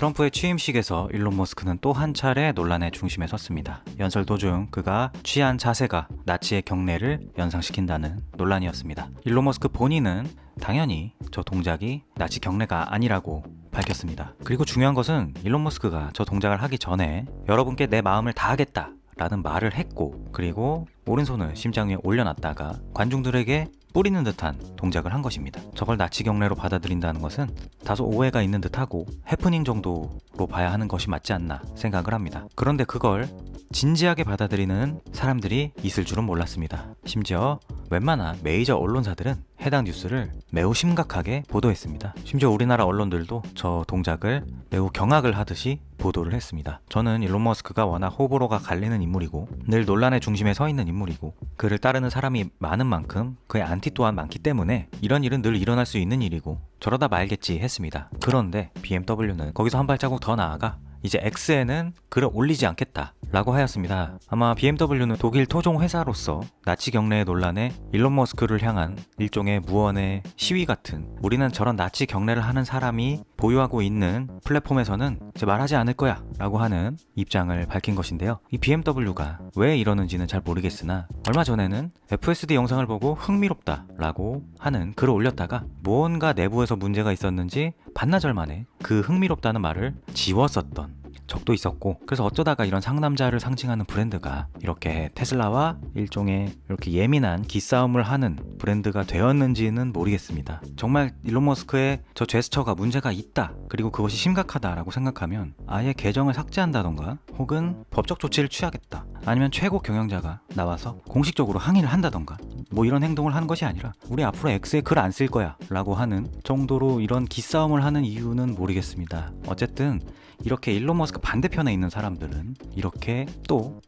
트럼프의 취임식에서 일론 머스크는 또 한 차례 논란의 중심에 섰습니다. 연설 도중 그가 취한 자세가 나치의 경례를 연상시킨다는 논란이었습니다. 일론 머스크 본인은 당연히 저 동작이 나치 경례가 아니라고 밝혔습니다. 그리고 중요한 것은 일론 머스크가 저 동작을 하기 전에 여러분께 내 마음을 다하겠다 라는 말을 했고, 그리고 오른손을 심장 위에 올려놨다가 관중들에게 뿌리는 듯한 동작을 한 것입니다. 저걸 나치 경례로 받아들인다는 것은 다소 오해가 있는 듯하고 해프닝 정도로 봐야 하는 것이 맞지 않나 생각을 합니다. 그런데 그걸 진지하게 받아들이는 사람들이 있을 줄은 몰랐습니다. 심지어 웬만한 메이저 언론사들은 해당 뉴스를 매우 심각하게 보도했습니다. 심지어 우리나라 언론들도 저 동작을 매우 경악을 하듯이 보도를 했습니다. 저는 일론 머스크가 워낙 호불호가 갈리는 인물이고 늘 논란의 중심에 서 있는 인물이고 그를 따르는 사람이 많은 만큼 그의 안티 또한 많기 때문에 이런 일은 늘 일어날 수 있는 일이고 저러다 말겠지 했습니다. 그런데 BMW는 거기서 한 발자국 더 나아가 이제 X에는 글을 올리지 않겠다 라고 하였습니다. 아마 BMW는 독일 토종 회사로서 나치 경례의 논란에 일론 머스크를 향한 일종의 무언의 시위 같은, 우리는 저런 나치 경례를 하는 사람이 보유하고 있는 플랫폼에서는 이제 말하지 않을 거야 라고 하는 입장을 밝힌 것인데요. 이 BMW가 왜 이러는지는 잘 모르겠으나 얼마 전에는 FSD 영상을 보고 흥미롭다 라고 하는 글을 올렸다가 무언가 내부에서 문제가 있었는지 반나절 만에 그 흥미롭다는 말을 지웠었던 적도 있었고, 그래서 어쩌다가 이런 상남자를 상징하는 브랜드가 이렇게 테슬라와 일종의 이렇게 예민한 기싸움을 하는 브랜드가 되었는지는 모르겠습니다. 정말 일론 머스크의 저 제스처가 문제가 있다, 그리고 그것이 심각하다라고 생각하면 아예 계정을 삭제한다던가 혹은 법적 조치를 취하겠다, 아니면 최고 경영자가 나와서 공식적으로 항의를 한다던가 뭐 이런 행동을 하는 것이 아니라 우리 앞으로 X에 글 안 쓸 거야 라고 하는 정도로 이런 기싸움을 하는 이유는 모르겠습니다. 어쨌든 이렇게 일론 머스크 반대편에 있는 사람들은 이렇게 또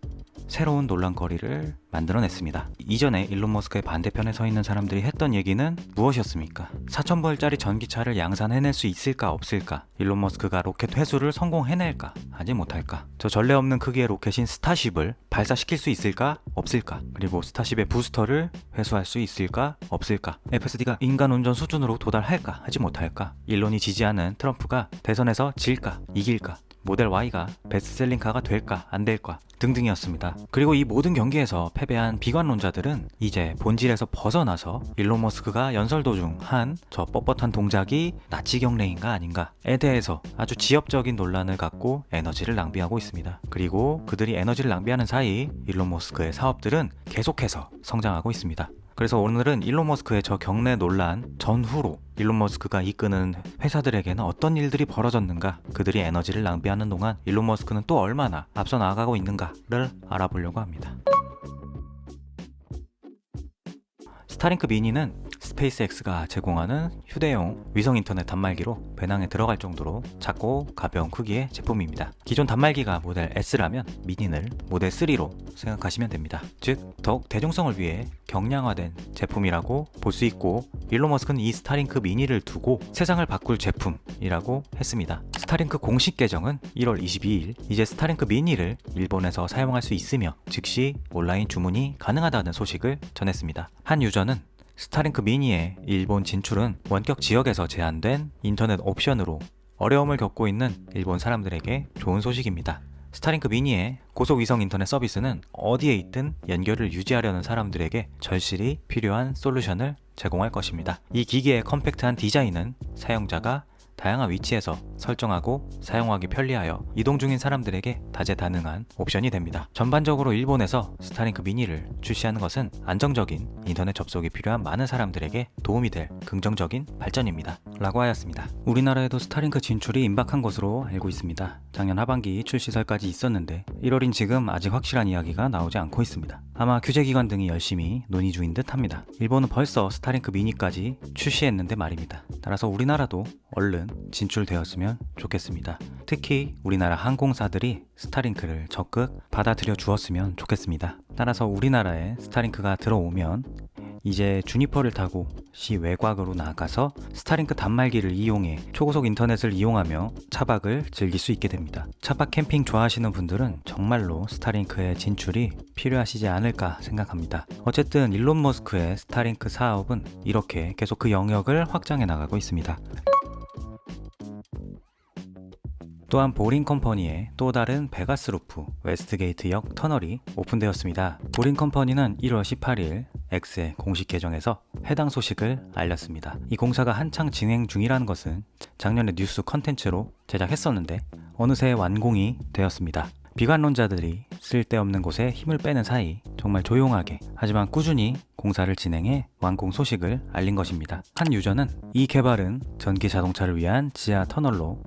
새로운 논란거리를 만들어냈습니다. 이전에 일론 머스크의 반대편에 서 있는 사람들이 했던 얘기는 무엇이었습니까? 4,000불짜리 전기차를 양산해낼 수 있을까 없을까? 일론 머스크가 로켓 회수를 성공해낼까 하지 못할까? 저 전례 없는 크기의 로켓인 스타쉽을 발사시킬 수 있을까 없을까? 그리고 스타쉽의 부스터를 회수할 수 있을까 없을까? FSD가 인간 운전 수준으로 도달할까 하지 못할까? 일론이 지지하는 트럼프가 대선에서 질까 이길까? 모델 Y가 베스트셀링카가 될까 안 될까 등등이었습니다. 그리고 이 모든 경기에서 패배한 비관론자들은 이제 본질에서 벗어나서 일론 머스크가 연설 도중 한 저 뻣뻣한 동작이 나치 경례인가 아닌가에 대해서 아주 지엽적인 논란을 갖고 에너지를 낭비하고 있습니다. 그리고 그들이 에너지를 낭비하는 사이 일론 머스크의 사업들은 계속해서 성장하고 있습니다. 그래서 오늘은 일론 머스크의 저 경례 논란 전후로 일론 머스크가 이끄는 회사들에게는 어떤 일들이 벌어졌는가, 그들이 에너지를 낭비하는 동안 일론 머스크는 또 얼마나 앞서 나아가고 있는가를 알아보려고 합니다. 스타링크 미니는 스페이스X가 제공하는 휴대용 위성 인터넷 단말기로 배낭에 들어갈 정도로 작고 가벼운 크기의 제품입니다. 기존 단말기가 모델 S라면 미니를 모델 3로 생각하시면 됩니다. 즉 더욱 대중성을 위해 경량화된 제품이라고 볼 수 있고, 일론 머스크는 이 스타링크 미니를 두고 세상을 바꿀 제품이라고 했습니다. 스타링크 공식 계정은 1월 22일 이제 스타링크 미니를 일본에서 사용할 수 있으며 즉시 온라인 주문이 가능하다는 소식을 전했습니다. 한 유저는 스타링크 미니의 일본 진출은 원격 지역에서 제한된 인터넷 옵션으로 어려움을 겪고 있는 일본 사람들에게 좋은 소식입니다. 스타링크 미니의 고속 위성 인터넷 서비스는 어디에 있든 연결을 유지하려는 사람들에게 절실히 필요한 솔루션을 제공할 것입니다. 이 기기의 컴팩트한 디자인은 사용자가 다양한 위치에서 설정하고 사용하기 편리하여 이동 중인 사람들에게 다재다능한 옵션이 됩니다. 전반적으로 일본에서 스타링크 미니를 출시하는 것은 안정적인 인터넷 접속이 필요한 많은 사람들에게 도움이 될 긍정적인 발전입니다 라고 하였습니다. 우리나라에도 스타링크 진출이 임박한 것으로 알고 있습니다. 작년 하반기 출시설까지 있었는데 1월인 지금 아직 확실한 이야기가 나오지 않고 있습니다. 아마 규제기관 등이 열심히 논의 중인 듯 합니다. 일본은 벌써 스타링크 미니까지 출시했는데 말입니다. 따라서 우리나라도 얼른 진출되었으면 좋겠습니다. 특히 우리나라 항공사들이 스타링크를 적극 받아들여 주었으면 좋겠습니다. 따라서 우리나라에 스타링크가 들어오면 이제 주니퍼를 타고 시 외곽으로 나가서 스타링크 단말기를 이용해 초고속 인터넷을 이용하며 차박을 즐길 수 있게 됩니다. 차박 캠핑 좋아하시는 분들은 정말로 스타링크의 진출이 필요하시지 않을까 생각합니다. 어쨌든 일론 머스크의 스타링크 사업은 이렇게 계속 그 영역을 확장해 나가고 있습니다. 또한 보링 컴퍼니의 또 다른 베가스 루프 웨스트게이트역 터널이 오픈되었습니다. 보링 컴퍼니는 1월 18일 X의 공식 계정에서 해당 소식을 알렸습니다. 이 공사가 한창 진행 중이라는 것은 작년에 뉴스 컨텐츠로 제작했었는데 어느새 완공이 되었습니다. 비관론자들이 쓸데없는 곳에 힘을 빼는 사이 정말 조용하게 하지만 꾸준히 공사를 진행해 완공 소식을 알린 것입니다. 한 유저는 이 개발은 전기 자동차를 위한 지하 터널로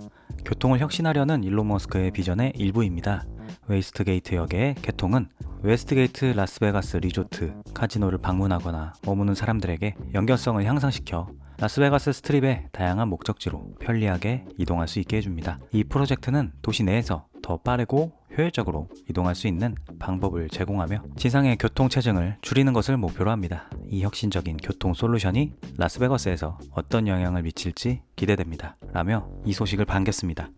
교통을 혁신하려는 일론 머스크의 비전의 일부입니다. 웨스트게이트역의 개통은 웨스트게이트 라스베가스 리조트 카지노를 방문하거나 머무는 사람들에게 연결성을 향상시켜 라스베가스 스트립의 다양한 목적지로 편리하게 이동할 수 있게 해줍니다. 이 프로젝트는 도시 내에서 더 빠르고 효율적으로 이동할 수 있는 방법을 제공하며 지상의 교통 체증을 줄이는 것을 목표로 합니다. 이 혁신적인 교통 솔루션이 라스베가스에서 어떤 영향을 미칠지 기대됩니다. 라며 이 소식을 반겼습니다.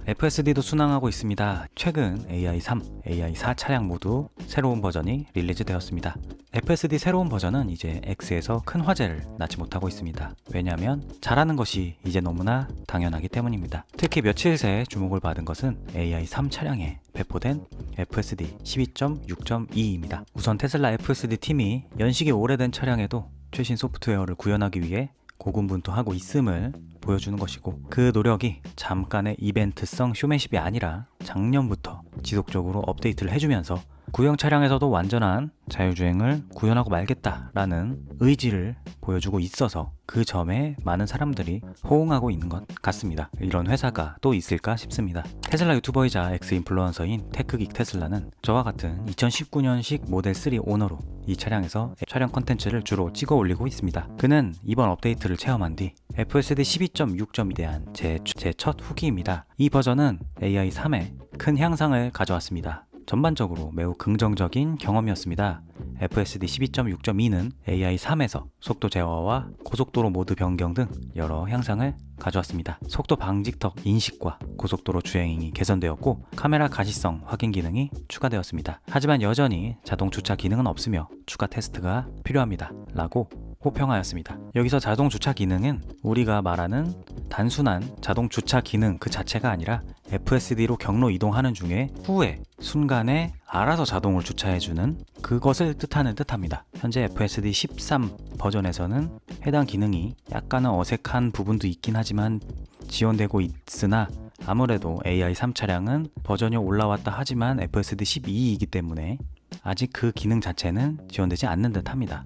FSD도 순항하고 있습니다. 최근 AI3, AI4 차량 모두 새로운 버전이 릴리즈 되었습니다. FSD 새로운 버전은 이제 X에서 큰 화제를 낳지 못하고 있습니다. 왜냐하면 잘하는 것이 이제 너무나 당연하기 때문입니다. 특히 며칠 새 주목을 받은 것은 AI3 차량에 배포된 FSD 12.6.2입니다. 우선 테슬라 FSD 팀이 연식이 오래된 차량에도 최신 소프트웨어를 구현하기 위해 고군분투하고 있음을 보여주는 것이고 그 노력이 잠깐의 이벤트성 쇼맨십이 아니라 작년부터 지속적으로 업데이트를 해주면서 구형 차량에서도 완전한 자율주행을 구현하고 말겠다라는 의지를 보여주고 있어서 그 점에 많은 사람들이 호응하고 있는 것 같습니다. 이런 회사가 또 있을까 싶습니다. 테슬라 유튜버이자 엑스 인플루언서인 테크긱 테슬라는 저와 같은 2019년식 모델 3 오너로 이 차량에서 촬영 콘텐츠를 주로 찍어 올리고 있습니다. 그는 이번 업데이트를 체험한 뒤 FSD 12.6점에 대한 제 첫 후기입니다. 이 버전은 AI3에 큰 향상을 가져왔습니다. 전반적으로 매우 긍정적인 경험이었습니다. FSD 12.6.2는 AI3에서 속도 제어와 고속도로 모드 변경 등 여러 향상을 가져왔습니다. 속도 방지턱 인식과 고속도로 주행이 개선되었고 카메라 가시성 확인 기능이 추가되었습니다. 하지만 여전히 자동 주차 기능은 없으며 추가 테스트가 필요합니다. 라고 호평하였습니다. 여기서 자동 주차 기능은 우리가 말하는 단순한 자동 주차 기능 그 자체가 아니라 FSD로 경로 이동하는 중에 후에 순간에 알아서 자동을 주차해주는 그것을 뜻하는 듯합니다. 현재 FSD 13 버전에서는 해당 기능이 약간은 어색한 부분도 있긴 하지만 지원되고 있으나 아무래도 AI3 차량은 버전이 올라왔다 하지만 FSD 12이기 때문에 아직 그 기능 자체는 지원되지 않는 듯합니다.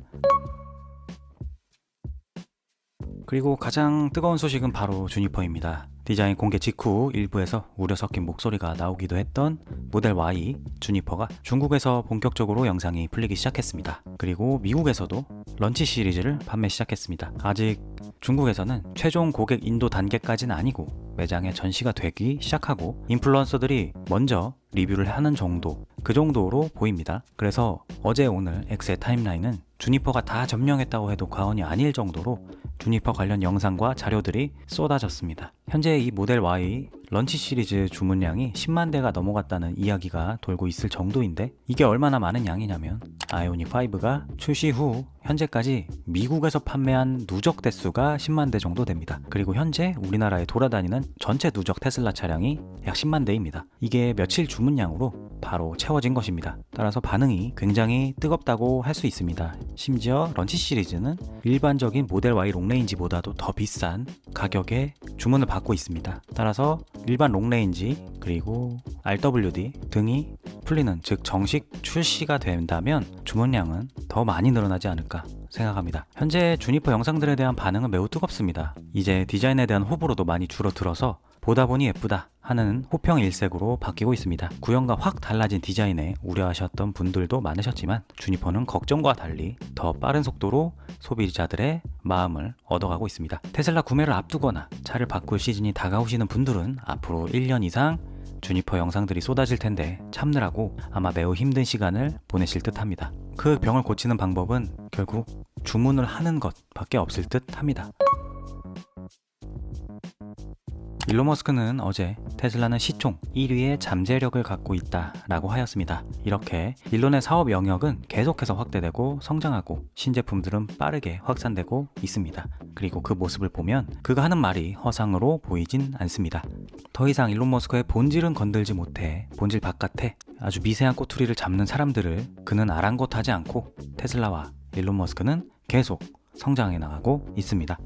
그리고 가장 뜨거운 소식은 바로 주니퍼입니다. 디자인 공개 직후 일부에서 우려 섞인 목소리가 나오기도 했던 모델 Y 주니퍼가 중국에서 본격적으로 영상이 풀리기 시작했습니다. 그리고 미국에서도 런치 시리즈를 판매 시작했습니다. 아직 중국에서는 최종 고객 인도 단계까지는 아니고 매장에 전시가 되기 시작하고 인플루언서들이 먼저 리뷰를 하는 정도 그 정도로 보입니다. 그래서 어제 오늘 X의 타임라인은 주니퍼가 다 점령했다고 해도 과언이 아닐 정도로 주니퍼 관련 영상과 자료들이 쏟아졌습니다. 현재 이 모델 Y 런치 시리즈 주문량이 10만 대가 넘어갔다는 이야기가 돌고 있을 정도인데 이게 얼마나 많은 양이냐면 아이오닉 5가 출시 후 현재까지 미국에서 판매한 누적 대수가 10만 대 정도 됩니다. 그리고 현재 우리나라에 돌아다니는 전체 누적 테슬라 차량이 약 10만 대입니다. 이게 며칠 주문량으로 바로 채워진 것입니다. 따라서 반응이 굉장히 뜨겁다고 할 수 있습니다. 심지어 런치 시리즈는 일반적인 모델 Y 롱레인지보다도 더 비싼 가격에 주문을 받고 있습니다. 따라서 일반 롱레인지 그리고 RWD 등이 풀리는 즉 정식 출시가 된다면 주문량은 더 많이 늘어나지 않을까 생각합니다. 현재 주니퍼 영상들에 대한 반응은 매우 뜨겁습니다. 이제 디자인에 대한 호불호도 많이 줄어들어서 보다 보니 예쁘다 하는 호평 일색으로 바뀌고 있습니다. 구형과 확 달라진 디자인에 우려하셨던 분들도 많으셨지만 주니퍼는 걱정과 달리 더 빠른 속도로 소비자들의 마음을 얻어가고 있습니다. 테슬라 구매를 앞두거나 차를 바꿀 시즌이 다가오시는 분들은 앞으로 1년 이상 주니퍼 영상들이 쏟아질 텐데 참느라고 아마 매우 힘든 시간을 보내실 듯 합니다. 그 병을 고치는 방법은 결국 주문을 하는 것 밖에 없을 듯 합니다. 일론 머스크는 어제 테슬라는 시총 1위의 잠재력을 갖고 있다라고 하였습니다. 이렇게 일론의 사업 영역은 계속해서 확대되고 성장하고 신제품들은 빠르게 확산되고 있습니다. 그리고 그 모습을 보면 그가 하는 말이 허상으로 보이진 않습니다. 더 이상 일론 머스크의 본질은 건들지 못해 본질 바깥에 아주 미세한 꼬투리를 잡는 사람들을 그는 아랑곳하지 않고 테슬라와 일론 머스크는 계속 성장해 나가고 있습니다.